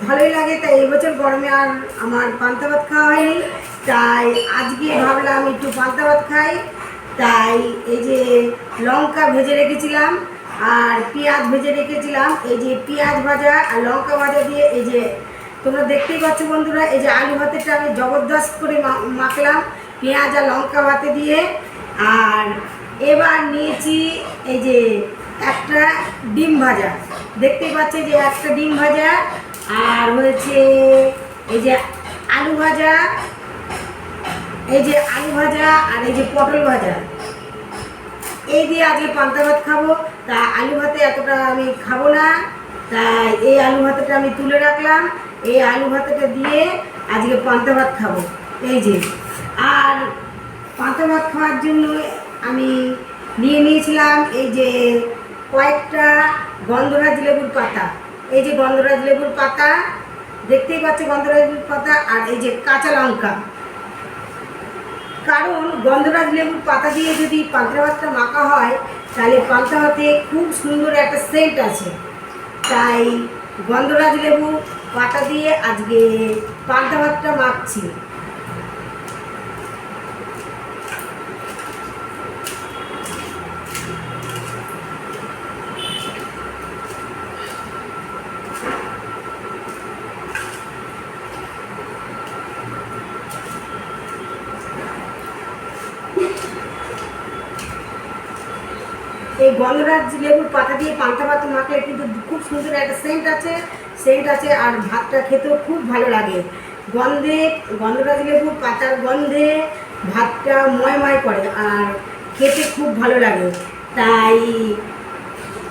ভালোই লাগে। তাই এবছর গরমে আর আমার পান্তা ভাত খাওয়া হয়নি, তাই আজকে ভাবলাম একটু পান্তা ভাত খাই। তাই এই যে লঙ্কা ভেজে রেখেছিলাম আর পেঁয়াজ ভেজে রেখেছিলাম, এই যে পেঁয়াজ ভাজা আর লঙ্কা ভাজা দিয়ে এই যে তোমরা দেখতেই পাচ্ছ বন্ধুরা, এই যে আলু ভাতেটা আমি জবরদস্ত করে মাখলাম পেঁয়াজ আর লঙ্কা ভাতে দিয়ে। আর এবার নিয়েছি এই যে একটা ডিম ভাজা, দেখতেই পাচ্ছি যে একটা ডিম ভাজা, আর হয়েছে এই যে আলু ভাজা, এই যে আলু ভাজা আর এই যে পটল ভাজা, এই দিয়ে আজকে পান্তা ভাত খাবো। তা আলু ভাতে এতটা আমি খাবো না, তাই এই আলু ভাতেটা আমি তুলে রাখলাম। এই আলু ভাতেটা দিয়ে আজকে পান্তা ভাত খাবো। এই যে আর পান্তা ভাত খাওয়ার জন্য আমি নিয়ে নিয়েছিলাম এই যে কয়েকটা গন্ধরাজ লেবুর পাতা, এই যে গন্ধরাজ লেবুর পাতা দেখতেই পাচ্ছ, গন্ধরাজ লেবুর পাতা, আর এই যে কাঁচা লঙ্কা। কারণ গন্ধরাজ লেবুর পাতা দিয়ে যদি পান্তা ভাতটা মাখা হয় তাহলে পান্তা ভাতে খুব সুন্দর একটা সেন্ট আছে, তাই গন্ধরাজ লেবু পাতা দিয়ে আজকে পান্তা ভাতটা মাখছি। এই গন্ধরাজ লেবুর পাতা দিয়ে পান্তা ভাত মাখলে কিন্তু খুব সুন্দর একটা সেন্ট আছে আর ভাতটা খেতেও খুব ভালো লাগে। গন্ধরাজ লেবুর পাতার গন্ধে ভাতটা ময় করে আর খেতে খুব ভালো লাগে, তাই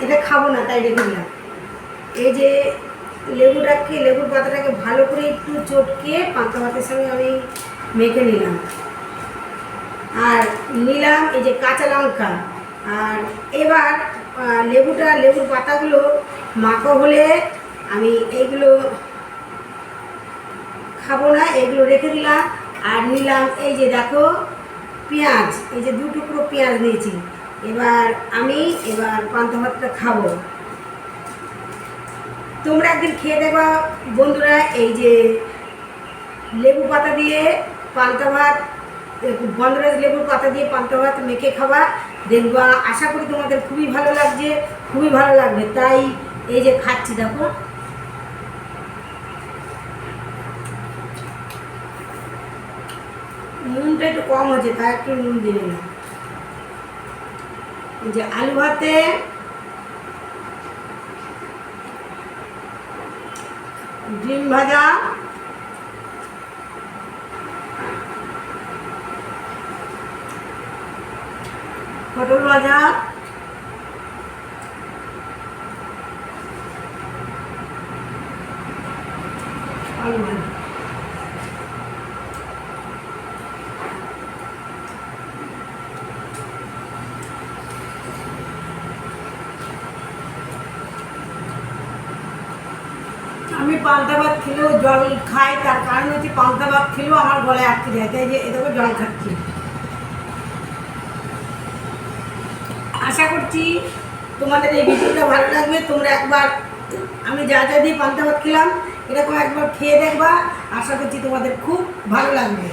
এটা খাবো না, তাই রেখে দিলাম। এই যে লেবুর পাতাটাকে ভালো করে একটু চটকে পান্তা ভাতের সঙ্গে আমি মেখে নিলাম। আর নিলাম এই যে কাঁচা লঙ্কা। আর এবার লেবুর পাতাগুলো মাখা হলে আমি এইগুলো খাবো না, এগুলো রেখে দিলাম। আর নিলাম এই যে দেখো পেঁয়াজ, এই যে 2 টুকরো পেঁয়াজ নিয়েছি। এবার পান্তা ভাতটা খাবো। তোমরা একদিন খেয়ে দেখবা বন্ধুরা, এই যে লেবু পাতা দিয়ে পান্তা ভাত, গন্ধরাজ লেবুর পাতা দিয়ে পান্তা ভাত মেখে খাবা, দেখবা আশা করি তোমাদের খুবই ভালো লাগবে। তাই এই যে খাচ্ছি, দেখো নুনটা একটু কম হচ্ছে, তাই একটু নুন দিলে না। এই যে আলু ভাতে ডিম ভাজা, পটল ভাজা, আলু ভাজা। আমি পান্তা ভাত খেলেও জল খাই, তার কারণ হচ্ছে পান্তা ভাত খেলেও আমার গলায় আটকে যায়, তাই যে এটাকে জল খাচ্ছি। আশা করছি তোমাদের এই ভিডিওটা ভালো লাগবে। তোমরা একবার আমি যা দিয়ে পান্তা ভাত খেলাম এরকম একবার খেয়ে দেখবা, আশা করছি তোমাদের খুব ভালো লাগবে।